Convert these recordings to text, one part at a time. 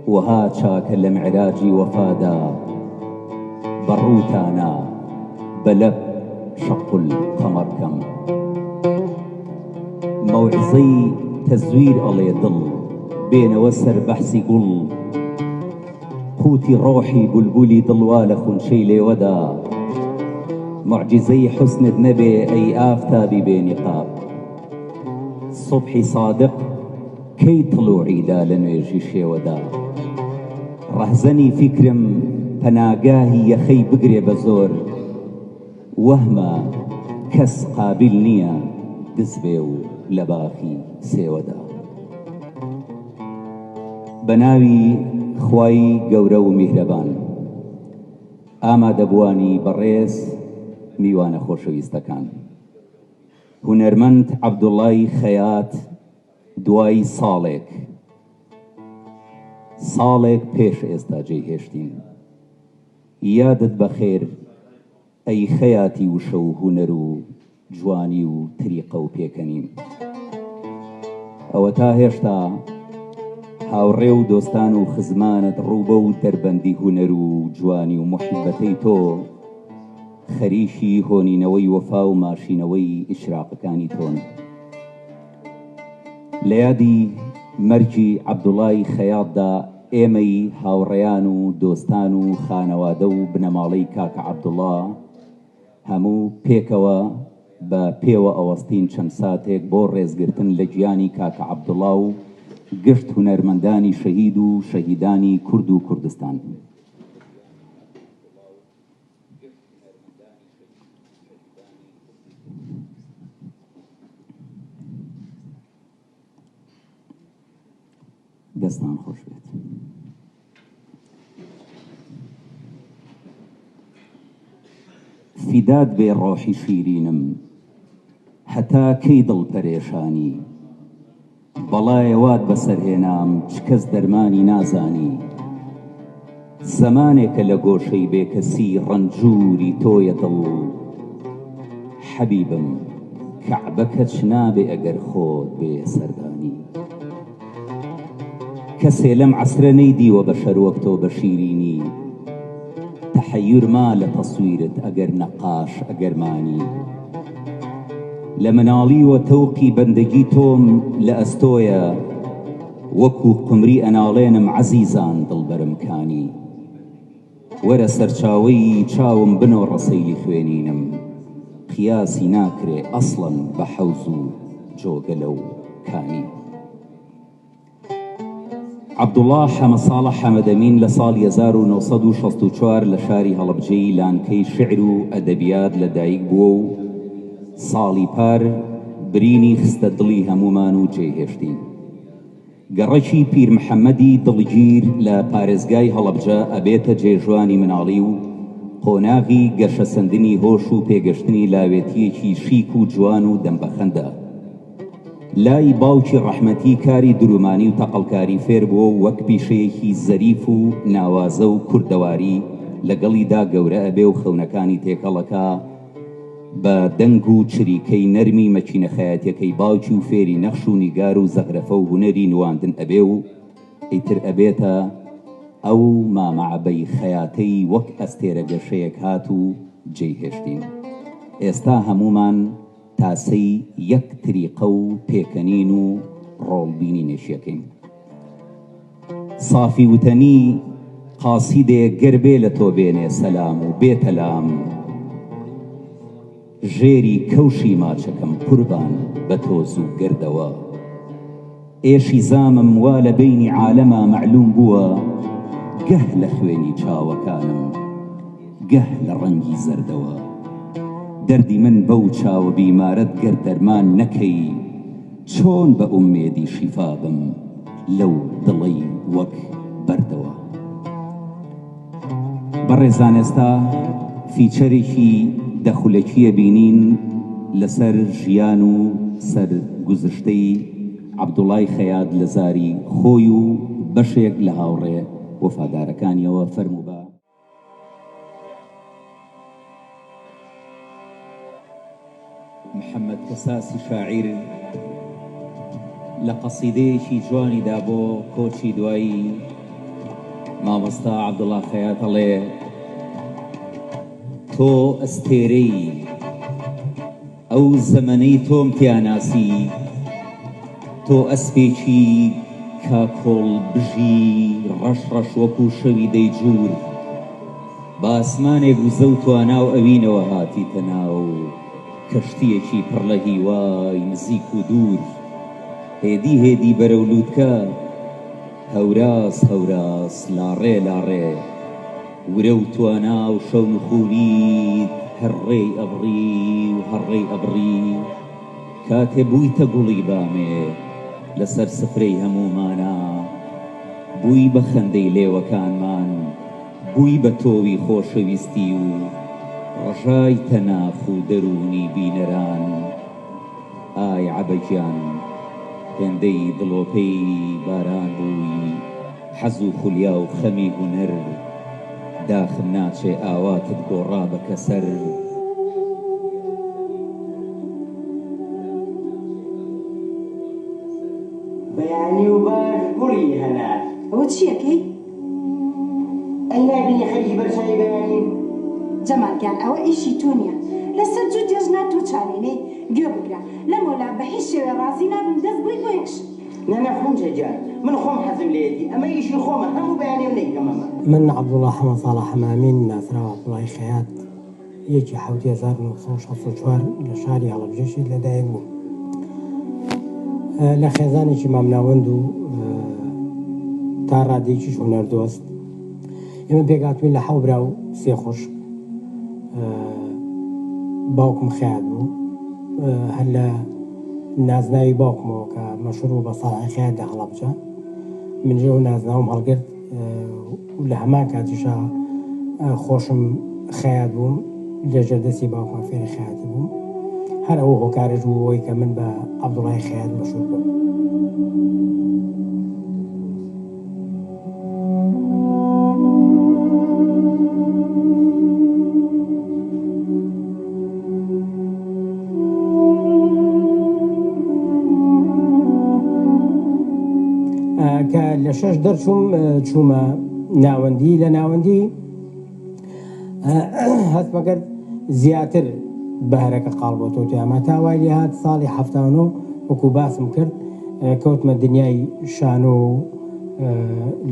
وها چاکە لە معراجی وەفادا بەڕووتانە بەلەب شەق القەمەرکەم مەوعزەی تەزویر ئەڵێ دڵ بێنەوە سەر بەحسی گوڵ قوتی ڕۆحی بولبولی دڵوا لە خونچەی لێوەدا معجزەی حوسنت نەبێ ئەی ئافتابی بێنیقاب صبحی صادق کەی طلوعیدا لە نوێژی شێوەدا ڕەهزەنی فیکرم پەناگاهی یەخەی بگرێ بە زۆر وەهمە کەس قابل نییە دز بێ و لە باخی سێوەدا بە ناوی خوای گەورە و میهرەبان ئامادەبوانی بەڕێز میوانە خۆشەویستەکان هونەرمەند عەبدوڵڵای خەیات دوای ساڵێک پێش ئێستا جێهێشتین یادت بەخێر ئەی خەیاتی وشە و هونەر و جوانی و تریقە و پێکەنیم ئەوە تا هێشتا هاوڕێ و دۆستان و خزمانت ڕووبە و دەربەندی هونەر و جوانی و محیبەتەی تۆ خەریشی هۆنینەوەی وەفا و ماشینەوەی ئیشراقەکانی تۆن لە یادی مەرجی عەبدوڵڵای خەیاتدا ئێمەی هاوڕێیان و دۆستان و خانەوادە و بنەماڵەی کاکە عەبدوڵڵا هەموو پێکەوە بە پێوە ئەوەستین چەند ساتێک بۆ ڕێزگرتن لە گیانی کاکە عەبدوڵڵا و گشت هونەرمەندانی شەهید و شەهیدانی کورد و کوردستان دەستان خۆش بێت فیدات بێ ڕۆحی شیرینم هەتا کەی دڵ پەرێشانی بەڵایەوات بەسەرهێنام چ کەس دەرمانی نازانی زەمانێکە لە گۆشەی بێکەسی ڕەنجووری تۆیە دڵ حەبیبم کەعبەکەت نابێ ئەگەر خۆت بێ سەردانی کەسێ لەم عەسرە نەیدیوە بەشەر وەک تۆ بە شیرینی تەحەیور ما لە تەسویرت ئەگەر نەقاش ئەگەرمانی لە مناڵیوە تەوقی بەندەگی تۆم لە ئەستۆیە وەکو قمری ئەناڵێنم عەزیزان دڵبەرمکانی وەرە سەرچاوەی چاوم بنۆ ڕەسەیلی خوێنینم قیاسی ناکرێ ئەسڵەن بە حەوز و جۆگەلە و کانی عەبدوڵڵا حەمەساڵە حەمەدەمین لە ساڵی 1964 لە شاری هەڵەبجەی لانکەی شعر و ئەدەبیات لەدایک بووە و ساڵی پار برینی خستە دڵی هەمومان و جێهێشتین گەڕەکی پیر محەممەدی دڵگیر لە پارێزگای هەڵەبجە ئەبێتە جێژوانی مناڵی و قۆناغی گەشەسەندنی هۆش و پێگەشتنی لاوێتیەکی شیک و جوان و دەمبەخەندە لای باوکی ڕەحمەتی کاری درومانی و تەقەڵکاری فێر بووە و وەک پیشەیەکی زەریف و ناوازە و کوردەواری لەگەڵیدا گەورە ئەبێ و خەونەکانی تێکەڵەکە بە دەنگ و چریکەی نەرمی مەچینە خەیاتیەکەی باوکی و فێری نەخش و نیگار و زەغرەفە و هونەری نواندن ئەبێ و ئیتر ئەبێتە ئەو مامەعەبەی خەیاتەی وەک ئەستێرە گەشەیەک هات و جێهێشتین ئێستا هەمومان تاسەی یەک تریقە و پێکەنین و ڕۆڵبینی نێشیەکەین سافی وتەنی قاسیدێ گەر بێ لە تۆ بێنێ سەلام و بێتەلام ژێری کەوشی ماچەکەم قوربان بە تۆز و گردەوە ئێشی زامم وا لە بەینی عالەما مەعلوم بووە گەه لە خوێنی چاوەکانم گەه لە ڕەنگی زەردەوە دەردی من بەو چاوە بیمارەت گەر دەرمان نەکەی چۆن بە ئومێدی شیفا بم لەو دڵەی وەک بەردەوە بەڕێزان ئێستا فیچەرێکی دەخولەکیە بینین لەسەر ژیان و سەرگوزشتەی عەبدوڵڵای خەیات لە زاری خۆی و بەشێک لە هاوڕێ وەفادارەکانیەوە فەرموو بە محەممەد کەساسی شاعیر لە قەسیدەیەکی جوانیدا بۆ کۆچی دوایی مامۆستا عەبدوڵڵا خەیات ئەڵێ تۆ ئەستێرەی ئەو زەمەنەی تۆم تیاناسی، تۆ ئەسپێکی کاکۆڵ بژی ڕەش ڕەش وەکو شەوی دەیجوور، بە ئاسمانێک وزە و توانا و ئەوینەوە هاتیتە ناو کەشتیەکی پڕ لە هیوای نزیک و دوور، هێدی هێدی بەرەو لووتکە، هەوراس هەوراس لاڕێ لاڕێ، ورە و توانا و شەو نخوونیت هەڕێی ئەبڕی و هەڕێی ئەبڕی، کاتێ بوویتە گوڵی بامێ لەسەر سفرەی هەمومانە، بووی بە خەندەی لێوەکانمان، بووی بە تۆوی خۆشەویستی و ڕژای تەناف و دەرونی بینەران. ئای عەبەگیان هێندەی دڵۆپەی باران بووی، حەز و خولیا و خەمی هونەر، داخم ناچێ ئاواتت گۆڕا بە کەسەر. بەیانی و باش گوڵی هەنا ئەوە چیەکەی؟ ئەی نابینی خەریکی بەرچاوی بەیانی؟ جەمالگیان ئەوە ئیشی تۆ نییە، لەسەر جوو دێژنا تۆ چالێنەی گوێ بگرە، لەمەولا بە هیچ شێوێ ڕازی نابم دەست بووی بۆ یەکش. نەنە خونجە جان، من خۆم حەزم لێتی، ئەمە ئیشی خۆمە، هەموو بەیانیم نەیکەمەمە. من عەبدوڵڵا حەمەد ساڵح حەمامین ناسراوە عەبدوڵڵای خەیات، یەکی 1964 لە شاری هەڵەبجێشی لەدایک بوو. لە خێزانێکی مامناوەند و تا ڕادێکیش هونەردۆست. ئێمە پێکهاتووین لە 7 برا و 3 خوشک. باوکم خەیات بوو، هەر لە نازناوی باوکمەوە کە مەشهوور بە ساڵحی خەیات لە هەڵەبجە، منیش ئەو نازناوم هەڵگرت و لە هەمان کاتیشا خۆشم خەیات بووم، لێژە دەستی باوکمە فێری خەیاتی بووم. هەر ئەوە هۆکارش بوو ئەوەی کە من بە عەبدوڵڵای خەیات مەشهوور بووم. کە لە 6 دەرچووم چوومە ناوەندی، لە ناوەندی هەستمە کرد زیاتر بەهرەکە قاڵ بۆ تۆ ئەمە تاوای لێ هات ساڵی 79 وەکو باسم کرد کەوتمە دنیای شانۆ و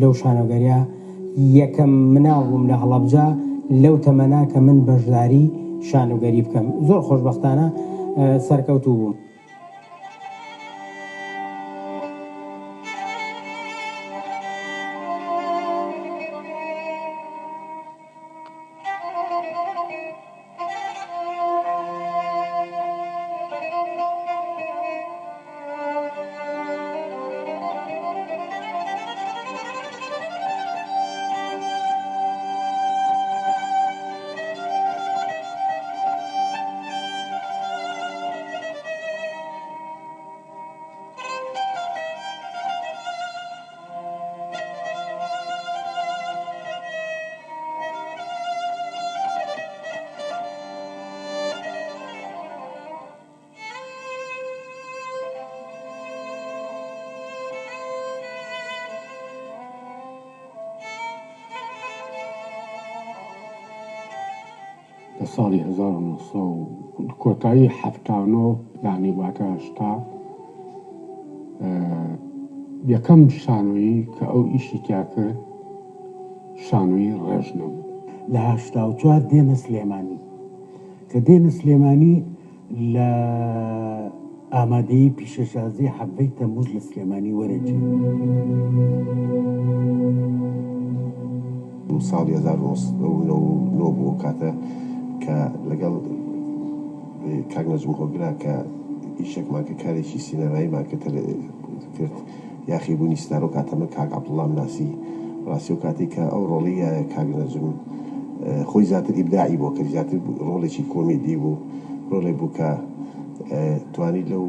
لەو شانۆگەریە یەکەم مناڵ بووم لە هەڵەبجە لەو تەمەنا کە من بەشداری شانۆگەری بکەم. زۆر خۆشبەختانە سەرکەوتوو بووم. لە ساڵی 1970 کۆتایی 79 یعنی واتە 80 یەکەم شانۆیی کە ئەو ئیشی تیا کرد شانۆیی ڕێژنە بوو. لە 84 دێنە سلێمانی کە دێنە سلێمانی لە ئامادەیی پیشەشازی حەبەی تەموز لە سلێمانی وەرەجێ. ساڵی 1990 بوو کاتە کە لەگەڵ کاک نەجم هۆگرا کە ئیشێکمان کە کارێکی سینەماییمان کرد یاخیبوونی ستار و کاتەمە کاک عەبدوڵڵا ناسی ڕاستی و کاتی کە ئەو ڕۆڵی کاک نەجم خۆی زیاتر ئیبداعی بۆ کرد، زیاتر ڕۆڵێکی کۆمیدی بوو، ڕۆڵێک بوو کە توانی لەو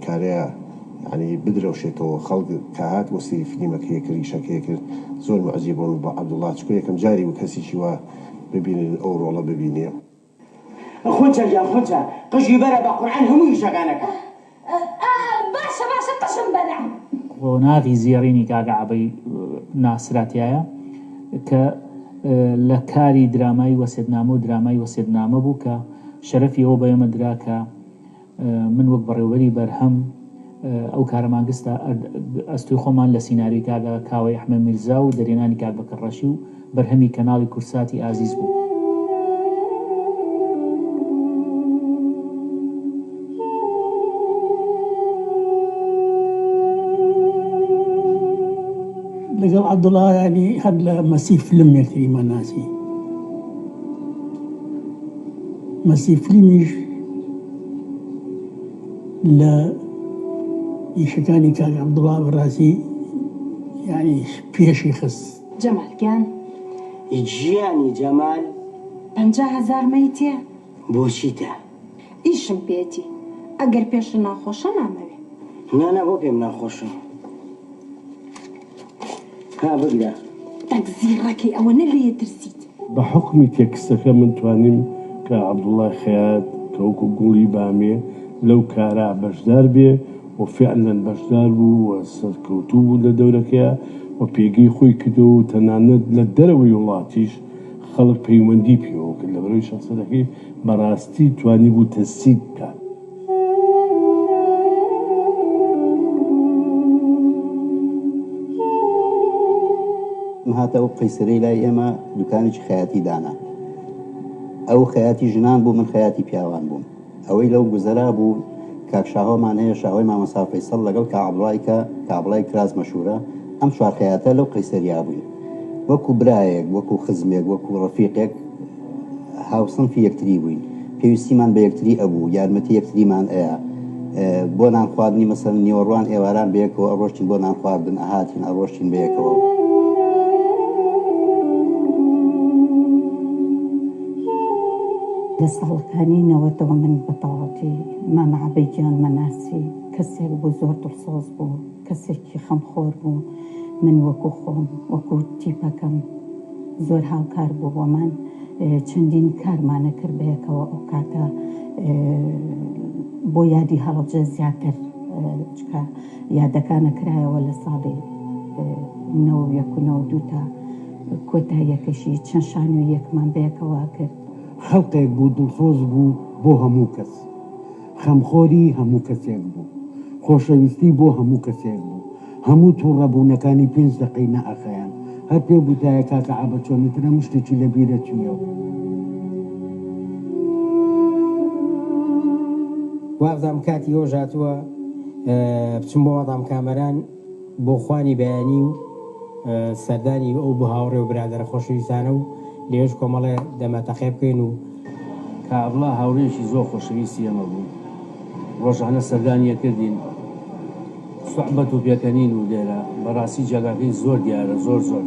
کارەیە ینی بدرەوشێتەوە خەڵک کە هات وەسی فیلمەکەیە کرد ئیشەکەیە کرد زۆر معجب بوون بە عەبدوڵڵا چکۆ یەکەم جاری و کەسێکی وا ببینن ئەو ڕۆڵە ببینێ. خونچە گیان خونچە قژی بەرە بە قورعان هەموو ئیشەکانەکە. باشە باشە قژم بەرە. ڕۆناغی زیێڕینی کاگە عەبەی ناسراتیایە کە لە کاری درامای وەسێدنامە و درامای وەسێدنامە بوو کە شەرەفی ئەوە بەێمە درا کە من وەک بەڕێوەری بەرهەم ئەو کارەمانگستە ئەستوی خۆمان لە سیناریۆی کاگا کاوەی ئەحمەد میرزا و دەرێنانی کاک بەکر ڕەشی و بەرهەمی کەناڵی کورساتی ئازیز بوو. لەگەڵ عەبدوڵڵا ینی هەر لە مەسی فلم یەکتریمان ناسی. مەسی فلیمیش لە ئیشەکانی کاک عەبدوڵڵا بەڕاستی ینی پێشی خست. جەمالگیان ژیانی جەمال 50,000 مەیتێ بۆچی تا؟ ئیشم پێێتی ئەگەر پێش ناخۆشە نامەوێ. نانە بۆ پێم ناخۆشە. ها بگرە تەکزیڕەکەی ئەوە نەبێ ترسیت. بە حکمی تێکستەکە من توانیم کە عەبدوڵڵای خەیات کە وەکو گوڵی بامێ لەو کارە بەشدار بێ و فعلەن بەشدار بوو و سەرکەوتوو بوو لە دەورەکەیە و پێگەی خۆی کردو و تەنانەت لە دەرەوەی وڵاتیش خەڵک پەیوەندی پێوە کرد لە بەرەوەی شەخسەتەکەی بەڕاستی توانی بوو تەسید بکات. هاتە ئەو قەیسەرەی لای ئێمە دوکانێکی خەیاتی دانا. ئەو خەیاتی ژنان بوو، من خەیاتی پیاوان بووم. ئەوەی لەو گوزەرا بوو کاک شاهۆمان هەیە، شاهۆی مامەسا فەیسەڵ لەگەڵ کابڵای کراس مەشهورە، ئەم چوار خەیاتە لەو قەیسەریا بووین. وەکو برایەک، وەکو خزمێک، وەکو ڕەفیقێک هاوسەنفی یەکتری بووین. پێویستیمان بە یەکتری ئەبوو، یارمەتی یەکتریمان ئەیە. بۆ نان خواردنی مەسەڵەن نیوەڕوان ئێواران بەیەکەوە ئەڕۆشتین بۆ نان خواردن، ئەهاتین ئەڕۆشتین بەیەکەوە. لە ساڵەکانی نەوەتەوە من بەتەواوەتی مامە عەبەیگیان مەناسی کەسێک بوو زۆر دڵسۆز بوو، کەسێکی خەمخۆر بوو. من وەکو خۆم وەکو تیپەکەم زۆر هاوکار بوو بۆ من، چەندین کارمانە کرد بەیەکەوە. ئەو کاتە بۆ یادی هەڵەبجە زیاتر چکە یادەکانە کرایەوە لە ساڵی 91 تا کۆتاییەکەشی چەند شانوی یەکمان بەیەکەوە کرد. خەڵقێک بوو، دڵسۆز بوو بۆ هەموو کەس، خەمخۆری هەموو کەسێک بوو، خۆشەویستی بۆ هەموو کەسێک بوو. هەموو تووڕەبوونەکانی 5 دقەی نەئەخەیان. هەر پێ بوتایە کاکە عەبە چۆنترە مشتێکی لە بیرە چوویەوە. وابزانم کاتی ئەوە ژاتووە بچم بۆ وەڵام کامەران بۆ خوانی بەیانی و سەردانی ئەو بۆ هاوڕێ و برادەرە خۆشەویستانە و لێش کۆمەڵێ دەمەتەخێ بکەین و کابڵا هاوڕێکی زۆر خۆشەویستی ئەمە بوو. ڕۆژانە سەردانیە کردین، سوحبەت و پێکەنین و لێرە بەڕاستی جێگاکەی زۆر دیارە، زۆر زۆر.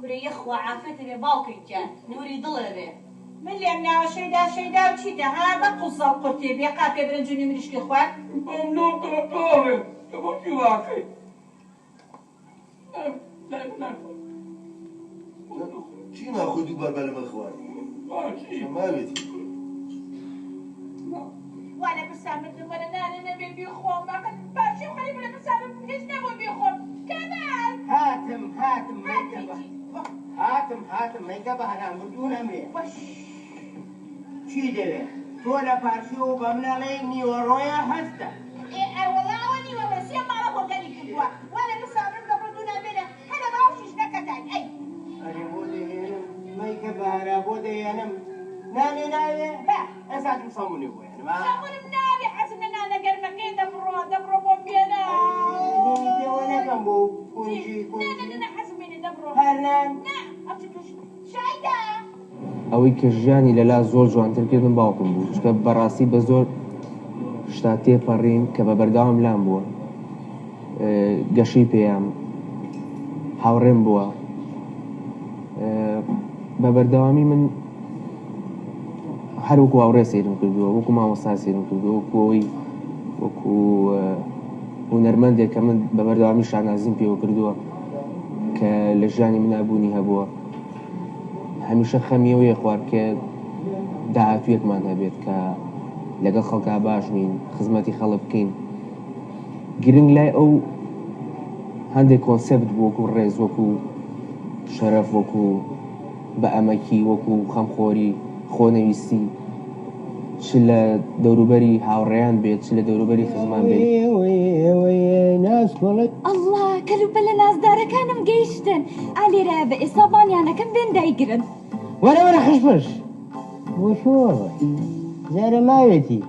کوڕی خوا عافەتە بێ باوکەی گیان نوری دڵە بێ. من لێم ناوە شەیدا شەیدا و چیتە ها بە قوسەڵ قورتێ بێ قاپێ برنجونی مریشکی خوارد چی ناخۆدی بەربەر لەمە خواردی؟ ماوێتی وا لە بسامت لەمەرە نانە نەبێ بێخۆم باشی خەلی لە بسامت هیچ نەبوو بێخۆم. کەمال هاتم مەیکە بەهرام بردوون ئەمرێ چی دەوێت؟ تۆ لە پارچی و بە مناڵێ نیوەڕۆیە هەستە. ئەوەڵاوە نیوەڕۆ سێ ماڵە هۆگەلی کردووە وا لە بسامت لە بردوونە بێنە هەلە باوشیش نەکەدان. ئەی ئەرێ بۆ دەهێنم مەیکە بەهرا بۆ دەهێنم نانێ ناوێ ئەساتم سەمونێ بۆ هێنم. سەمونم ناوێ حەزم لە نانە گەرمەکەی دەبڕۆ بۆم بێنە. دێوە نەکەم بۆ کونجی نە حەزم بێنێ دەبڕۆ هەرنان شایدا. ئەوەی کە ژیانی لەلا زۆر جوانترکردن باوکم بوو، چکە بەڕاستی بە زۆر شتا تێپەڕین کە بە بەرداوام لام بووە، گەشەی پێیان هاوڕێم بووە. بە بەردەوامی من هەر وەکو هاوڕێ سەیرم کردووە، وەکو مامۆستا سەیرم کردووە، وەکو ئەوەی وەکو هونەرمەندێک کە من بە بەردەوامی شانازیم پێوە کردووە کە لە ژیانی منابوونی هەبووە. هەمیشە خەمیەوەیە خوارد کە داهاتویەکمان هەبێت کە لەگەڵ خەڵکا باش بین خزمەتی خەڵک بکەین گرنگ لای ئەو هەندێک کۆنسێپت وەکو ڕێز وەکو شەرەف وەکو بە ئەمەکی وەکو خەمخۆری خۆنەویستی چ لە دەوروبەری هاوڕێیان بێت چ لە دەوروبەری خزمان بێت ئەڵڵا کەلوپە لە نازدارەکانم گەیشتن ئالێرە بە ئێسابانیانەکەم بێن دایگرن وەرە وەرە خشپش بۆ شۆڕ زارە ماوێتی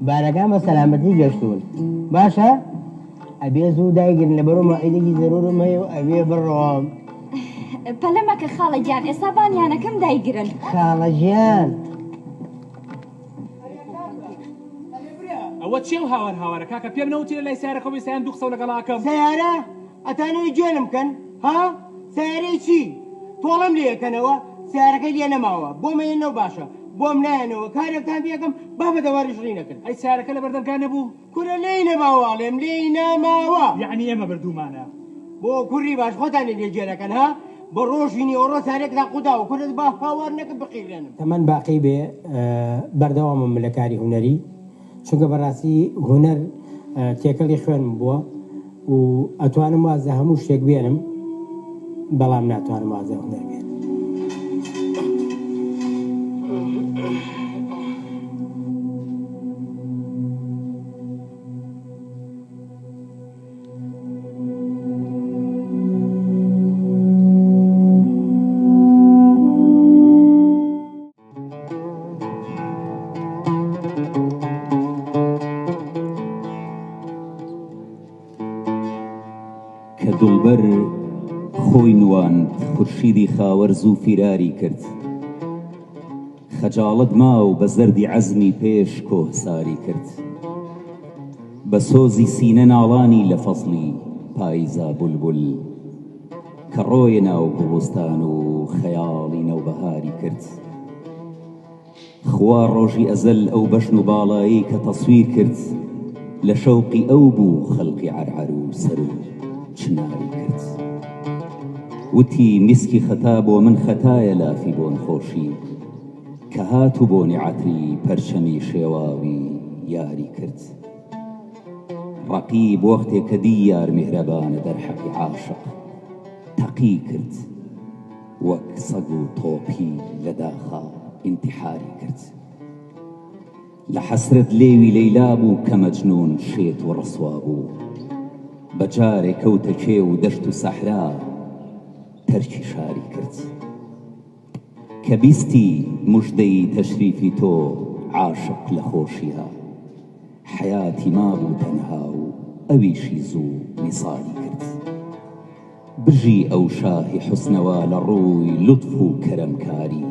بارەکان بە سەلامەتی گەشتون باشە ئەبێ زوو دایگرن لە بەرەوە مائیدێکی زەرورم هەیە و ئەبێ بڕۆم پەلەمەکە خاڵە گیان ئێسابانیانەکەم دایگرن خاڵە گیان ئەوە چێ و هاوار هاوارە کاکە پێم نەوتی لە لای سیارەکە ویسایان دوو قسە و لەگەڵاکەم سیارە ئەتانەوەی گوێنم بکەن ها سیارەی چی تۆڵم لێ یەکەنەوە سیارەکەی لێ نەماوە بۆ مەێنەوە باشە بۆم نایەنەوە کارێکتان پێەکەم با بە دەواری ژڕی نەکەن ئەی سیارەکە لە بەردەمکان نەبوو کورە لێی نەماوەڵێم لێی ناماوە یعنی ئێمە بردوومانە بۆ کوڕی باش خۆتانی لێجێرەکەن ها بە ڕۆژینی ئەوڕۆ سارێکدا قودا و کورت با هاوار نەکە بقیرێنم تەمەەن باقی بێ بەردەوامم لە کاری هوەری چونکە بەڕاستی هوەر تێکەڵی خوێنم بووە و ئەتوانم وازە هەموو شتێک بێنم بەڵام ناتوانم وازە هوەر بێنم دڵبەر خۆی نواند خورشیدی خاوەرز و فیراری کرد خەجاڵت ما و بە زەردی عەزمی پێش کۆهساری کرد بە سۆزی سینە ناڵانی لە فەزلی پاییزا بولبول کە ڕۆیە ناو گوڵستان و خەیاڵی نەوبەهاری کرد خوا ڕۆژی ئەزەل ئەو بەشن و باڵایی کە تەسویر کرد لە شەوقی ئەو بوو خەڵقی عەرعەر و سەر و چناری کرد وتی میسکی خەتا بۆ من خەتایە لافی بۆن خۆشی کە هات و بۆنی عەتری پەرچەمی شێواوی یاری کرد ڕەقیب وەختێک کە دیار میهرەبانە دەرحەقی عاشق تەقی کرد وەک سەگ و تۆپی لە داخا ئینتیحاری کرد لە حەسرەت لێوی لەیلا بوو کە مەجنون شێت و ڕەسوا بوو بەجارێک کەوتە کێ و دەشت و سەحرا تەرکی شاری کرد کە بیستی موژدەی تەشریفی تۆ عاشق لە خۆشیە حەیاتی مابوو تەنها و ئەویشی زوو میساڵی کرد بژی ئەو شاهی حوسنەوە لە ڕووی لوتف و کەرەمکاری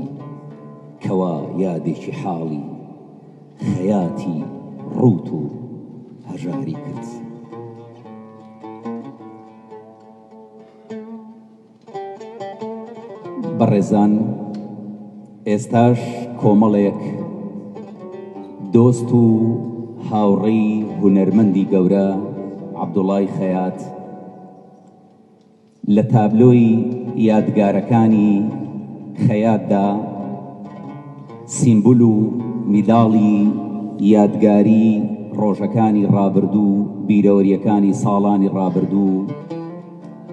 کەوا یادێکی حاڵی خەیاتی ڕوت و هەژاری کرد بەڕێزان ئێستاش کۆمەڵێک دۆست و هاوڕێی هونەرمەندی گەورە عەبدوڵای خەیات لە تابلۆی یادگارەکانی خەیاتدا سیمبول و میداڵی یادگاری ڕۆژەکانی ڕابردوو بیرەوەریەکانی ساڵانی ڕابردوو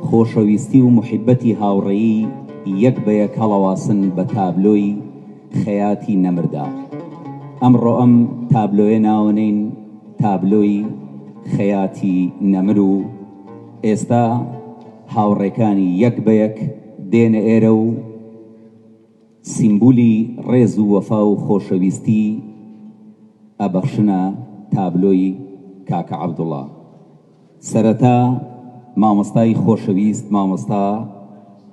خۆشەویستی و محیبەتی هاوڕێیی یەک بە یەک هەڵەواسن بە تابلۆی خەیاتی نەمردا ئەمڕۆ ئەم تابلۆیە ناوەنین تابلۆی خەیاتی نەمر و ئێستا هاوڕێکانی یەک بە یەک دێنە ئێرە و سیمبولی ڕێز و وەفا و خۆشەویستی ئەبەخشنە تابلۆی کاکە عەبدوڵڵا سەرەتا مامۆستای خۆشەویست مامۆستا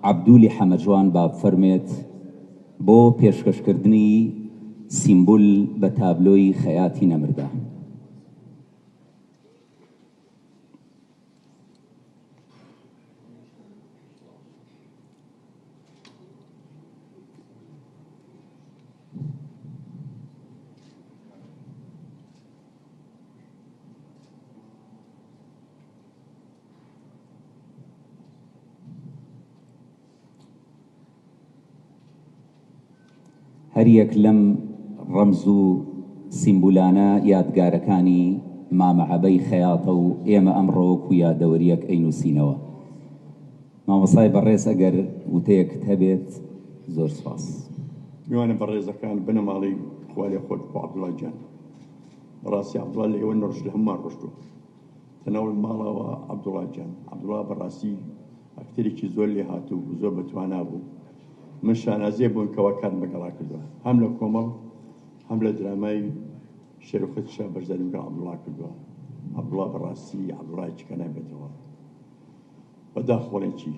عەبدولی حەمەجوان با بفەرمێت بۆ پێشکەشکردنی سیمبول بە تابلۆی خەیاتی نەمردا هەر یەک لەم ڕەمز و سیمبولانە یادگارەکانی مامەعەبەی خەیاتە و ئێمە ئەمڕۆوەکو یادەوەریەک ئەینووسینەوە. مامۆسای بەڕێز ئەگەر وتەیەکت هەبێت زۆر سپاس. میوانە بەڕێزەکان بنە ماڵی خوا لێ خۆت بۆ عەبدوڵڵا گیان. بەڕاستی عەبدوڵڵا لە ئێوە نەڕۆژ لە هەمومان ڕۆشتووە تەناول ماڵەوە عەبدوڵڵا گیان. عەبدوڵڵا بەڕاستی ئەکتەرێکی زۆر لێ هاتوو زۆر بەتوانا بوو. من شانازیە بوون کەوا کارم بەگەڵا کردووە هەم لە کۆمەڵ هەم لە درامای شێرخت شا بەرزەری بگە عەبدوڵڵا کردووە. عەبدوڵڵا بەڕاستی عەبدوڵڵایەکی کە نابێتەوە بەداخۆڵێکی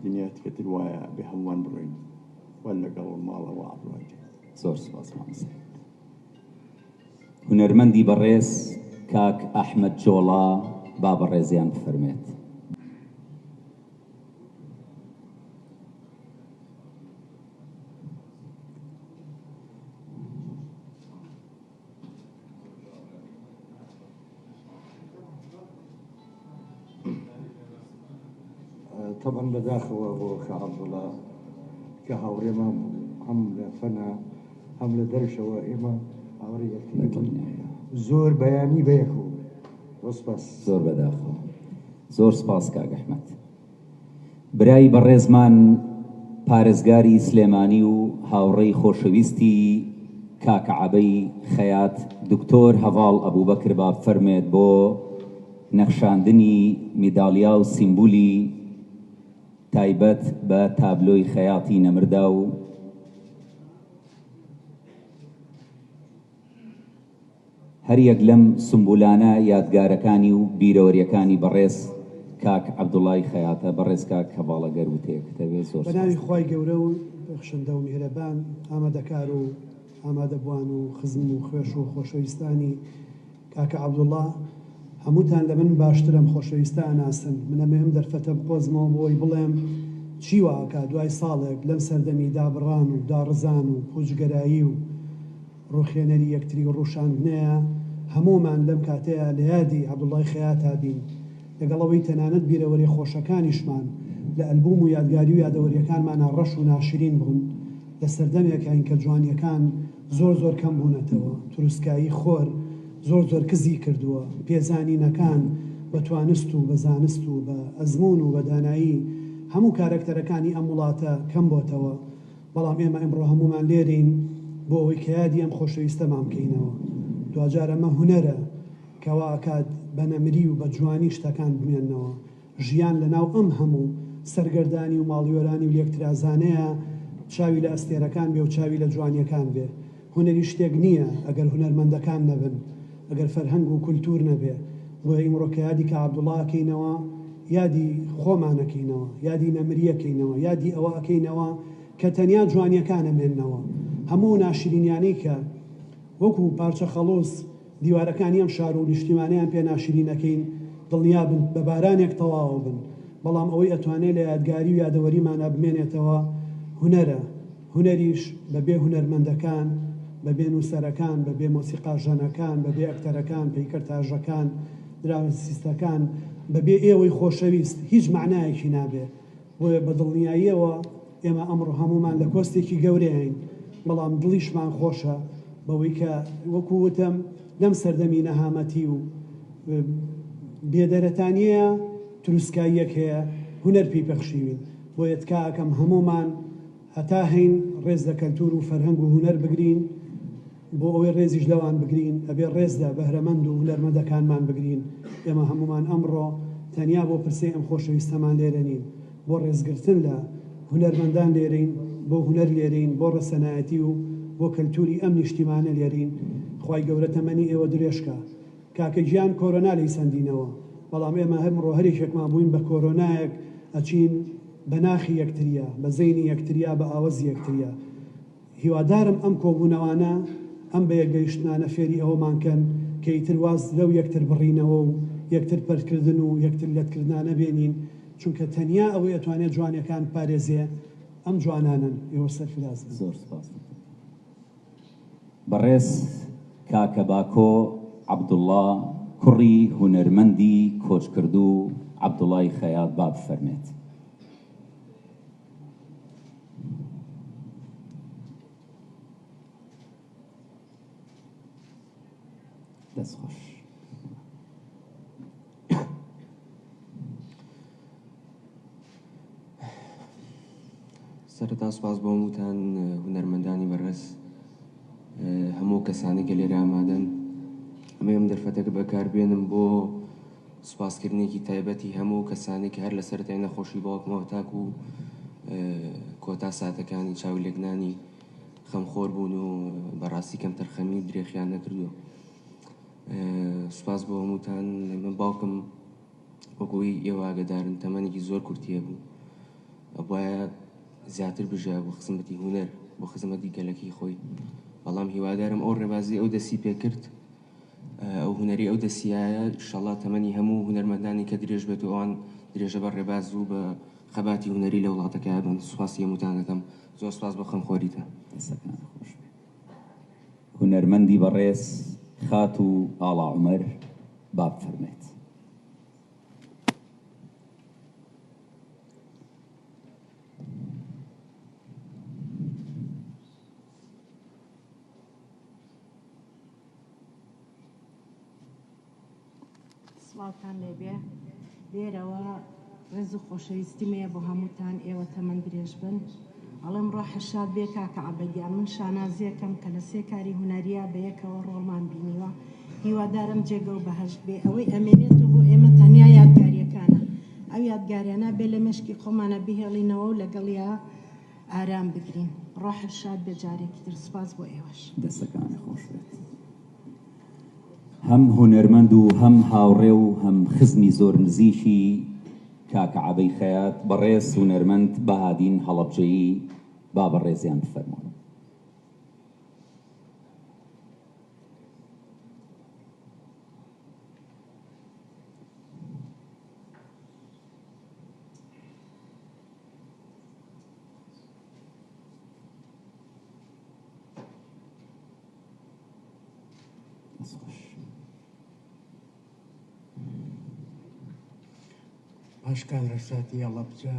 دنیا تکەتر وایە بێ هەمووان بڕۆین وە لەگەڵ ماڵەوە عەبدوڵڵا گیان. زۆر سپاس مامۆستا. هونەرمەندی بەڕێز کاک ئەحمەد جۆڵا با بەڕێزیان بفەرمێت. طبعا بەداخەوە بۆ کە عەبدوڵڵا کە هاوڕێمان هەم لە فەنا هەم لە دەرشەوە ئێمە هاوڕێ زۆر بەیانی بەیەکەوە. زۆر بەداخەوە. زۆر سپاس کاک ئەحمەد. برای بەڕێزمان پارێزگاری سلێمانی و هاوڕێی خۆشەویستی کاکەعەبەی خەیات دکتۆر هەڤاڵ ئەبووبەکر با بفەرمێت بۆ نەخشاندنی میدالیا و سیمبولی تایبەت بە تابلۆی خەیاتی نەمردا و هەر یەک لەم سمبولانە یادگارەکانی و بیرەوەریەکانی بەڕێز کاک عەبدوڵڵای خەیاتە. بەڕێز کاک هەڤاڵە گەر وتەیەکت هەبێت زۆر بە ناوی خوای گەورە و بەخشندە و میهرەبان ئامادەکار و ئامادەبوان و خزم و خوێش و خۆشەویستانی کاکە عەبدوڵڵا هەمووتان لە من باشترم خۆشەویستە ئەناسن. من ئەمێ ئەم دەرفەتە بقۆزمەوە بۆی بڵێم چی واکە دوای ساڵێک لەم سەردەمی دابڕان و داڕزان و پوچگەرایی و ڕوخێنەری یەکتری و ڕوشاندنەیە هەموومان لەم کاتەیە لە یادی عەبدوڵڵای خەیاتا بین لەگەڵەوەی تەنانەت بیرەوەری خۆشەکانیشمان لە ئەلبوم و یادگاری و یادەوەریەکانمانە ڕەش و ناشرین بوون لە سەردەمێکین کە جوانیەکان زۆر کەم بوونەتەوە. توروسکایی خۆر زۆر کزی کردووە. پێزانینەکان بە توانست و بە زانست و بە ئەزمون و بە دانایی هەموو کارەکتەرەکانی ئەم وڵاتە کەم بۆتەوە. بەڵام ئێمە ئەمڕۆ هەموومان لێرین بۆ ئەوەی کە یادی ئەم خۆشەویستەمان بکەینەوە. دوجار ئەمە هونەرە کەوا ئەکات بە نەمری و بە جوانی شتەکان بمێننەوە. ژیان لەناو ئەم هەموو سەرگەردانی و ماڵیۆرانی و لێکترازانەیە چاوی لە ئەستێرەکان بێ و چاوی لە جوانیەکان بێ. هونەری شتێک نییە ئەگەر هونەرمەندەکان نەبن، ئەگەر فەرهەنگ و کولتور نەبێ. بۆ ئیمڕۆ کە یادی کە عەبدوڵڵاکەینەوە یادی خۆمانەکەینەوە، یادی نەمریەکەینەوە، یادی ئەوە ئەکەینەوە کە تەنیا جوانیەکانە مێننەوە. هەموو ناشرینیانەی کە وەکو پارچە خەڵۆز دیوارەکانی ئەم شار و نیشتیمانیان پێ ناشرینەکەین دڵنیا بن بە بارانێک تەواو بن. بەڵام ئەوەی ئەتوانێت لە یادگاری و یادەوەریمانە بمێنێتەوە هونەرە. هونەریش بەبێ هونەرمەندەکان، بەبێ نووسەرەکان، بەبێ مۆسیقاژەنەکان، بەبێ ئەکتەرەکان، پیکەرتاژەکان، دراوەسیستەکان، بەبێ ئێوەی خۆشەویست هیچ معنایەکی نابێ. بۆیە بە دڵنیاییەوە ئێمە ئەمڕۆ هەمومان لە کۆستێکی گەورەین، بەڵام دڵیشمان خۆشە بەوەی کە وەکو وتم لەم سەردەمی نەهامەتی و بێدەرەتانیە تروسکاییەک هەیە هونەر پێی پەخشیوین. بۆیە تکاکەم هەمومان هەتا هەین ڕێز لە کەلتور و فەرهەنگ و هونەر بگرین بۆ ئەوەی ڕێزیش لەوان بگرین ئەبێ ڕێزدا بەهرەمەند و هونەرمەندەکانمان بگرین. ئێمە هەمومان ئەمڕۆ تەنیا بۆ پرسەی ئەم خۆشەویستەمان لێرە نین، بۆ ڕێزگرتن لە هونەرمەندان لێرین، بۆ هونەر لێرین، بۆ ڕەسەنایەتی و بۆ کەلتوری ئەم نیشتیمانە لێرین. خوای گەورە تەمەنی ئێوە درێژکە. کاکە گیان کۆرۆنا لی سەندینەوە، بەڵام ئێمە هەمڕۆ هەرێکێکمان بووین بە کۆرۆنایەک ئەچین بە ناخی یەکتریا، بە زەینی یەکتریا، بە ئاوەزی یەکتریا. هیوادارم ئەم کۆبوونەوانە ئەم بە یەکگەیشتانە فێری ئەوەمانکەن کە ئیتر واز لەو یەکتر بڕینەوە و یەکتر پەرکردن و یەکتر لەتکردانە بێنین، چونکە تەنیا ئەوەی ئەتوانێت جوانیەکان پارێزێ ئەم جوانانن. ئێوە سەرفراز. زۆر سپاس. بەڕێز کاکە باکۆ عەبدوڵڵا کوڕی هونەرمەندی کۆچکردوو عەبدوڵڵای خەیات با بفەرمێت. دەستخۆش. سەرەتا سوپاس بۆ هەمووتان هونەرمەندانی بەڕێز هەموو کەسانی کە لێرە ئامادەن ئەمە ئەم دەرفەتەکە بەکاربێنم بۆ سوپاسکردنێکی تایبەتی هەموو کەسانی کە هەر لە سەرەتای نەخۆشی باوکمەوە تاکو و کۆتا ساتەکانی چاوی لێکنانی خەمخۆر بوون و بەڕاستی کەم تەرخەمی درێخیان نەکردووە. سوپاس بۆ هەمووتان. من باوکم وەکوی ئێوە ئاگادارن تەمەنێکی زۆر کورتیە بوو، ئەوایە زیاتر بژە بۆ خزمەتی هونەر بۆ خزمەتی گەلەکی خۆی، بەڵام هیوادارم ئەو ڕێبازی ئەو دەستی پێکرد ئەو هونەری ئەو دەستیایە ئینشەڵڵا تەمەنی هەموو هونەرمەندانی کە درێژ بێت و ئەوان درێژە بە ڕێباز و بە خەباتی هونەری لە وڵاتەکە بن. سوپاسی هەمووتان دەکەم. زۆر سوپاس بۆ خەمخۆریتە. هونەرمەندی بەڕێز خات و ئاڵا عومەر با بفەرمێت. سڵاوتان لێبێ. لێرەوە ڕێز و خۆشەویستیمەیە بۆ هەمووتان، ئێوە تەمەند درێژ بن. ئەڵێم ڕۆحشاد بێ کاکە عەبەدیان. من شانازیەکەم کە لە 3 کاری هونەریە بە یەکەوە ڕۆڵمان بینیوە. هیوادارم جێگە و بەهەشت بێ. ئەوەی ئەمێنێت و بۆ ئێمە تەنیا یادگاریەکانە. ئەو یادگاریانە بێ لە مشکی خۆمانە بهێڵینەوە و لەگەڵیا ئارام بگرین. ڕۆحشاد بێ جارێکی تر. سوپاس بۆ ئێوەش. دەستەکانی خۆش بێت. هەم هونەرمەند و هەم هاوڕێ و هەم خزمی زۆر نزیکی کاکە عەبەی خەیات بەڕێز هونەرمەند بەهادین هەڵەبجەیی با بەڕێزیان بفەرمون. پاشکان ڕەساتی هەڵەبجە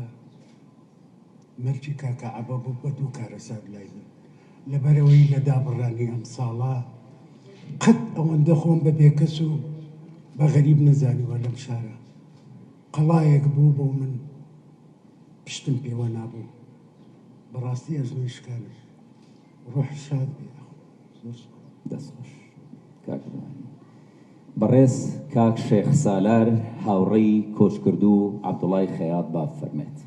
مەرجی کاکە عەبە بوو بە 2 کارەسات لای من. لەبەرەوەی لە دابڕانی ئەم ساڵە قەت ئەوەندە خۆم بە بێکەس و بە غەریب نەزانیوە لەم شارە. قەڵایەک بوو بۆ من پشتم پێوە نابوو. بەڕاستی ئەزمێشکانم. ڕۆح شاد بێ. دەستخۆش. بەڕێز کاک شێخ سالار هاوڕێی کۆچکردو عەبدوڵای خەیات با بفەرمێت.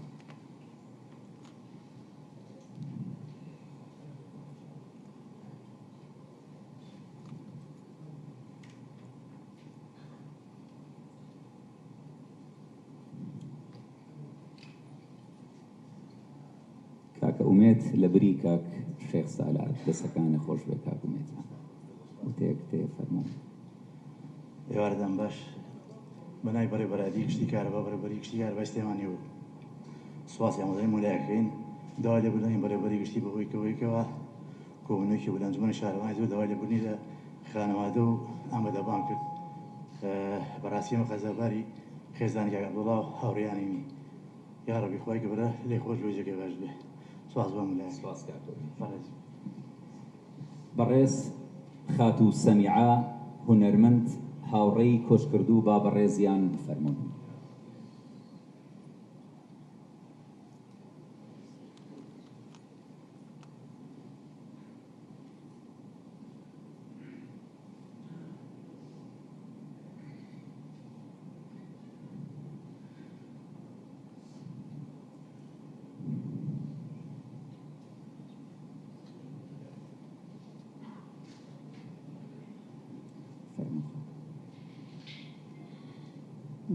کاکە ئومێت لە بری کاک شێخ سالار. دەستەکانی خۆش بێ کاک ئومێت. وتەیەک تێ فەرموو. ئێوارەدان باش بەنای بەڕێ بەرادی کشتی کارەبا بەرەبەری کشتی کارەبای سلێمانی و سوپاسی ئامادەی مولایەکەین. داوای لێبوردنی بەرەبەری گشتی بەهۆی کەوەیەکەوە کۆبوونەوەکی بوو لە ئەنجومەنی شارەوانی زۆر داوای لێبوردنی لە خانەوادە و ئامادەبان کرد. بەڕاستی ئەمە خەزەرباری خێزانی کاک عەبدوڵڵا و هاوڕێیانینی. یا ڕەبی خوای گەورە لێی خۆش بێ جێگەی باش بێ. سوپاس بۆ مولایەک. بەڕێز خات و سەمیعە هونەرمەند هاوڕێی کۆچکردو با بەڕێزیان بفەرمون.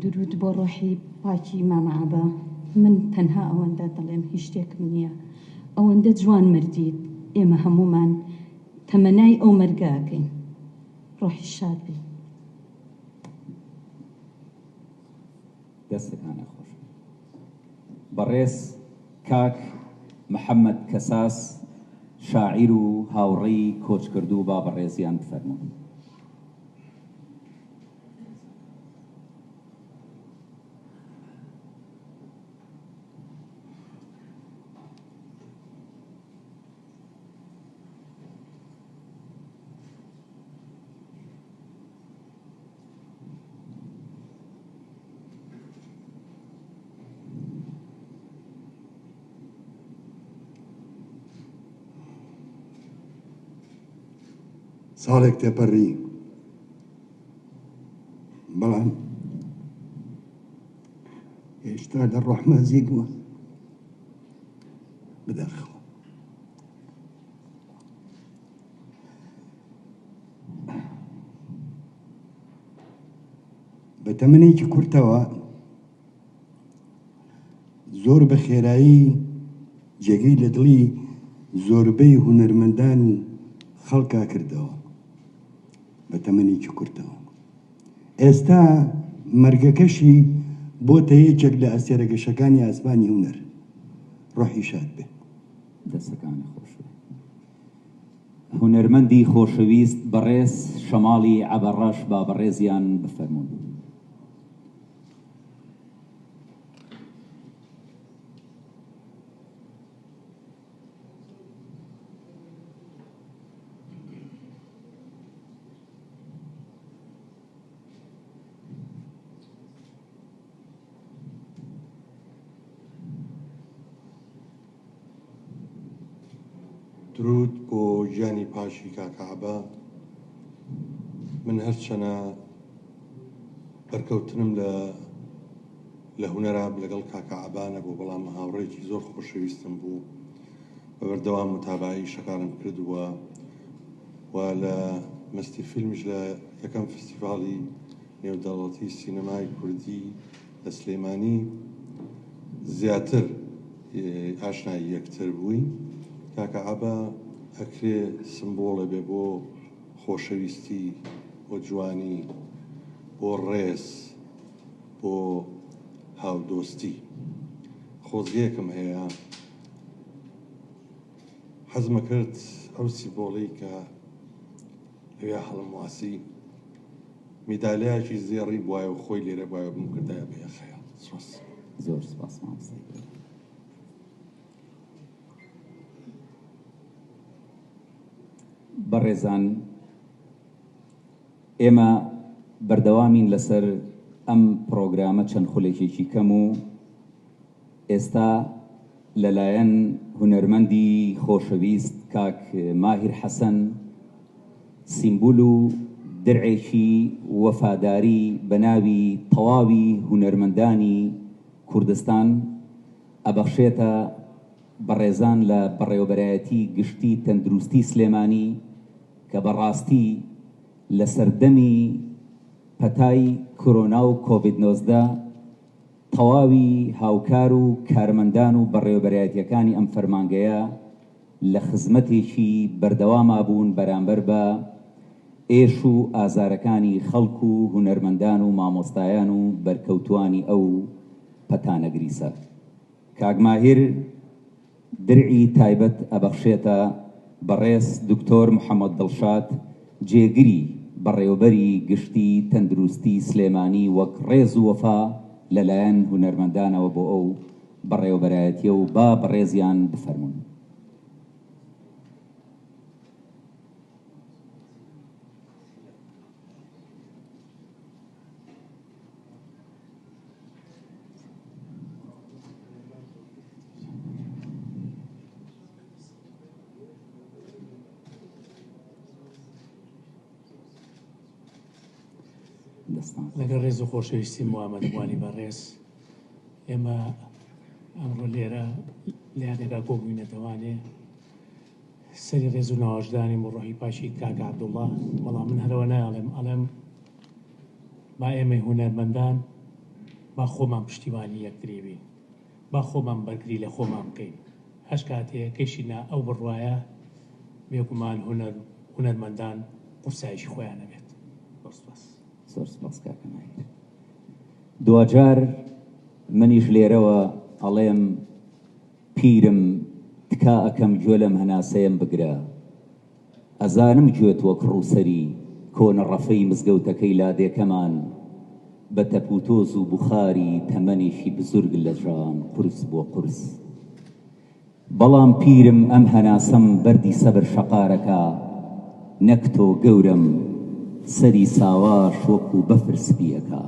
درود بۆ ڕۆحی پاکی مامە عەبە. من تەنها ئەوەندە دەڵێم، هیچ شتێکم نییە. ئەوەندە جوان مردید، ئێمە هەمومان تەمەنای ئەو مەرگاکەین. ڕۆحی شاد بێ. دەستەکانە خۆش. بەڕێز کاک محەممەد کەساس شاعیر و هاوڕێی کۆچکردو با بەڕێزیان بفەرمون. ساڵێک تێپەڕی بەڵام هێشتا لە ڕەحمەزی بووە بدەخەوە. بە تەمەنێکی کورتەوە زۆر بە خێرایی جێگەی لە دڵی زۆربەی هونەرمەندان و خەڵکا کردەوە بە تەمەنێکی کورتەوە. ئێستا مەرگەکەشی بۆتە یەکێک لە ئەسێرەگەشەکانی ئاسمانی هونەر. ڕۆحی شاد بێ. دەستەکانی خۆش هونەرمەندی خۆشەویست بەڕێز شەماڵی عەبەڕەش با بەڕێزیان بفەرمون. درود بۆ ژیانی پاشی کاکەعەبە. من هەرچەنە بەرکەوتنم لە هونەرا لەگەڵ کاکەعەبانە بوو، بەڵام هاوڕێکی زۆر خۆشەویستم بوو، بە بەردەوام متابعی شەکارم کردووە و لە مەستی فیلمش لە یەکەم فستیڤاڵی نێودەوڵەتی سینەمای کوردی لە سلێمانی زیاتر ئاشنایی یەکتر بووین. کاکەعەبە ئەکرێ سمبۆڵە بێ بۆ خۆشەویستی، بۆ جوانی، بۆ ڕێز، بۆ هاودۆستی. خۆزگەیەکم هەیە حەزمە کرد ئەو سیمبۆڵەی کە لەوێ هەڵم واسی میدالایەکی زێڕی بوایە و خۆی لێرە بوایە بم کردایە بە یەخەیە. زۆر سپاس مامۆستا. بەڕێزان، ئێمە بەردەوامین لەسەر ئەم پرۆگرامە چەند خولێکێکی کەم و ئێستا لەلایەن هونەرمەندی خۆشەویست کاک ماهیر حەسەن سیمبول و درعێکی وەفاداری بە ناوی تەواوی هونەرمەندانی کوردستان ئەبەخشێتە بەڕێزان لە بەڕێوەبەرایەتی گشتی تەندروستی سلێمانی کە بەڕاستی لە سەردەمی پەتای کۆرۆنا و کۆڤید-19 تەواوی هاوکار و کارمەندان و بەڕێوەبەرایەتیەکانی ئەم فەرمانگەیە لە خزمەتێکی بەردەواما بوون بەرامبەر بە ئێش و ئازارەکانی خەڵک و هونەرمەندان و مامۆستایان و بەرکەوتوانی ئەو پەتانەگریسە. کاک ماهیر درعی تایبەت ئەبەخشێتە بەڕێز دکتۆر محەممەد دڵشاد، جێگری بەڕێوەبەری گشتی تەندروستی سلێمانی وەک ڕێز و وەفا لەلایەن هونەرمەندانەوە بۆ ئەو بەڕێوەبەرایەتیە و با بەڕێزیان بفەرمون. لەگەڵ ڕێز و خۆشەویستی موامەدەبوانی بەڕێز، ئێمە ئەمڕۆ لێرە لایەنێکا کۆبووینەتەوانێ سەری ڕێز و ناوەژدانی بۆ ڕۆحی پاشی کاک عەبدوڵڵا. بەڵام من هەرەوە نایڵێم، ئەڵێم با ئێمەی هونەرمەندان با خۆمان پشتیوانی یەکتری بین، با خۆمان بەرگری لە خۆمان بکەین. هەش کاتێ کەشینا ئەو بڕواایە بێگومان هونەرمەندان قورسایشی خۆیان نەبێت. زۆر سپاس کاکە ماهیر. دوجار منیش لێرەوە ئەڵێم پیرم تکا ئەکەم گوێ لەم هەناسەیەم بگرە، ئەزانم گوێت وەک ڕووسەری کۆنە ڕەفەی مزگەوتەکەی لادێکەمان بە تەپوتۆز و بوخاری تەمەنێکی بزرگ لە ژان قورس بۆ قورس. بەڵام پیرم ئەم هەناسەم بەردی سەبر شەقارەکە، نەک تۆ گەورم سەری ساواش وەکو بەفر سپیەکە.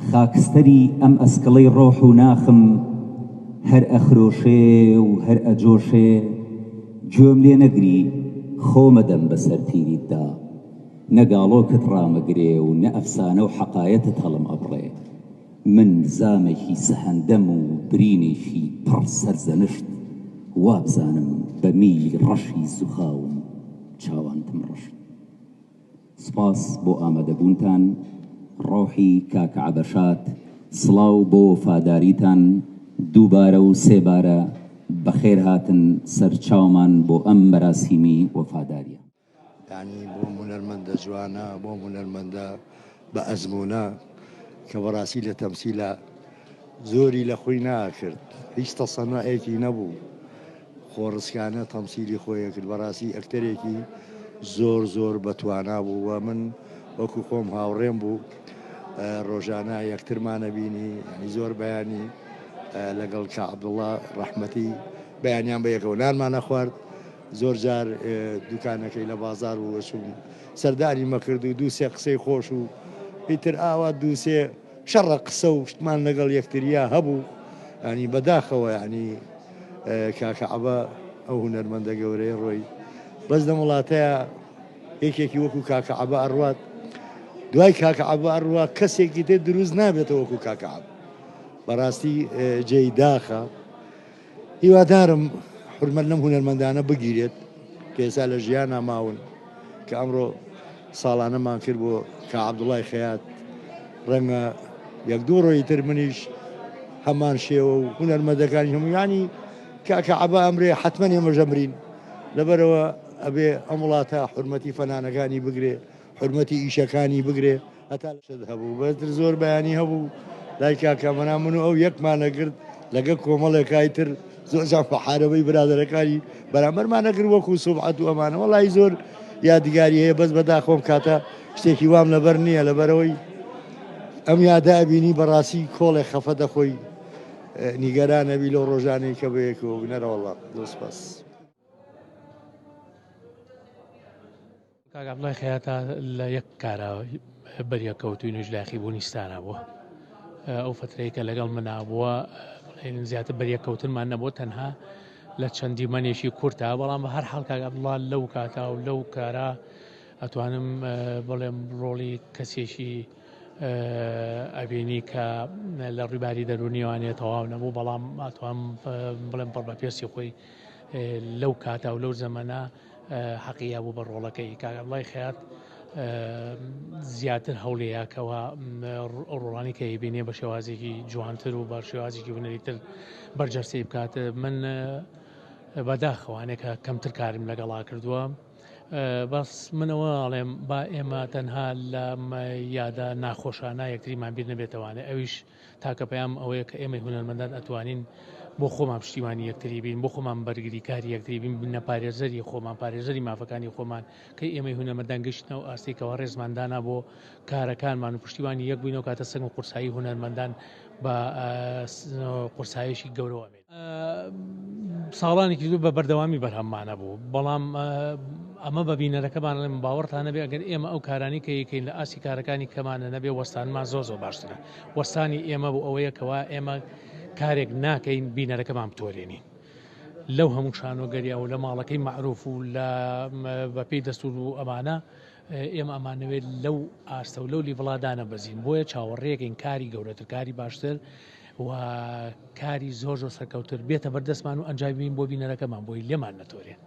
خاکستەری ئەم ئەسکڵەی ڕۆح و ناخم هەر ئەخرۆشێ و هەر ئەجۆشێ، گوێم لێ نەگری خۆمەدەم بەسەر تیریتدا نەگاڵۆکت ڕامەگرێ و نە ئەفسانە و حەقایەتت هەڵم ئەبڕێ من زامێکی سەهەندەم و برینێکی پڕ سەرزەنشت وابزانم بە میلی ڕەشی زوخاوم چاوانتم ڕشت. سپاس بۆ ئامادەبوونتان ڕۆحی کاکە عەبەشات سڵاو بۆ وەفاداریتان دووبارە و سێبارە بەخێر هاتن سەرچاومان بۆ ئەم مەراسیمی وەفاداریە. یعنی بۆ هونەرمەندە جوانە بۆ هونەرمەندە بە ئەزمونە کە بەڕاستی لە تەمسیلە زۆری لە خۆی ناکرد هیچ تەسەنەعێکی نەبوو خۆڕسکانە تەمسیلی خۆیە کرد بەڕاستی ئەکتەرێکی زۆر زۆر بەتوانا بوو و من وەکو خۆم هاوڕێم بوو ڕۆژانە یەکترمانە بینی زۆر بەیانی لەگەڵ کە عەبدوڵڵا ڕەحمەتی بەیانیان بە یەکەوە نانمانە خوارد زۆر جار دوکانەکەی لە بازار و وەچوون سەردانی مەکرد و دووسێ قسەی خۆش و ئیتر ئاوا دووسێ شەڕە قسە و شتمان لەگەڵ یەکتریا هەبوو ینی بەداخەوە ینی کاکە عەبە ئەو هونەرمەندە گەورەی ڕۆی بەس لە وڵاتەیە یەکێکی وەکو کاکە عەبە ئەڕوات دوای کاکە عەبە ئەڕوا کەسێکی تر دروست نابێتەوە وەکو کاکە عەبە بەڕاستی جێی داخە هیوادارم حرمەت لەم هونەرمەندانە بگیرێت کە ئێستا لە ژیانە ماون کە ئەمڕۆ ساڵانەمان کرد بۆ کە عەبدوڵڵای خەیات ڕەنگە یەک دوو ڕۆی تر منیش هەمان شێوە و هونەرمەندەکانی هەموویانی کاکە عەبە ئەمرێ حتمەن ئێمەژەمرین لەبەرەوە ئەبێ ئەم وڵاتە حرمەتی فەنانەکانی بگرێ حرمەتی ئیشەکانی بگرێ هەتا شت هەبوو بەتر زۆر بەیانی هەبوو لای کاکە مەنا من و ئەو یەکمانە کرد لەگە کۆمەڵێکای تر زۆر جان حارەبەی برادەرەکانی بەرامبەرمانە کرد وەکو سوبحەت و ئەمانە وەڵی زۆر یادگاری هەیە بەس بەداخۆم کاتە شتێکی وام لەبەر نییە لەبەرەوەی ئەم یادا بینی بەڕاستی کۆڵێ خەفە دەخۆی نیگەرانەبی لەو ڕۆژانەی کە بەیەکەوە بنەرەوەڵا دۆسپاس. کاک عەبدوڵڵای خەیاتە لە یەک کارە بەریەکەوتووی نوێژلاخی بوو نیستانە بووە ئەو فترەیە کە لەگەڵ منا بووە زیاتر بەریەکەوتنمان نەبووە تەنها لە چەندی مەنێشی کورتە بەڵام بە هەر حاڵ کاک عەبدوڵڵا لەو کاتا و لەو کارە ئەتوانم بڵێم ڕۆڵی کەسێکی ئەبینی کە لە ڕووباری دەرونیوانێت تەواو نەبوو بەڵام ئەتوانم بڵێم پڕ بە پێرسی خۆی لەو کاتا و لەو زەمەنە حەقییا بوو بە ڕۆڵەکەی کاک عەبدوڵڵای خەیات زیاتر هەوڵەیەکەوە ڕۆڵانی کە بینێ بە شێوازێکی جوانتر و بە شێوازێکی هونەریتر بەرجەرسی بکات من بەداخەوانێکە کەمتر کارم لەگەڵا کردووە بەس منەوە ئەڵێم با ئێمە تەنها لە یادا ناخۆشانە یەکتریمان بیر نەبێتەوانێ ئەویش تاکە پەیام ئەوەیە کە ئێمە هونەرمەندان ئەتوانین بۆ خۆمان پشتیوانی یەکتری بین بۆ خۆمان بەرگری کاری یەکتری بین بنە پارێزەری خۆمان پارێزەری مافەکانی خۆمان کە ئێمەی هونەرمەندان گەشتنەوە ئاستێکەوە ڕێزماندانە بۆ کارەکانمان و پشتیوانی یەک بووینەوە کاتە سەنگ و قورسایی هونەرمەندان بە قورسایشی گەورەوە بێت. ساڵانێکی دوو بە بەردەوامی بەرهەممانە بوو بەڵام ئەمە بە بینەرەکەمان لەم باوەڕتانە بێ ئەگەر ئێمە ئەو کارانی کە یەکەین لە ئاسی کارەکانی کەمانە نەبێ وەستانمان زۆر زۆر باشترە وەستانی ئێمە بوو ئەوەیە کەوا ئێمە کارێک ناکەین بینەرەکەمان بتۆرێنین لەو هەموو شانۆگەریە و لە ماڵەکەی معروف و لە بەپێی دەستور و ئەمانە ئێمە ئەمانەوێت لەو ئاستە و لەو لیڤڵادانە بەزین بۆیە چاوەڕێیەکەین کاری گەورەتر کاری باشتر و کاری زۆر زۆر سەرکەوتر بێتە بەردەستمان و ئەنجام بین بۆ بینەرەکەمان بۆی لێمان نەتۆرێن.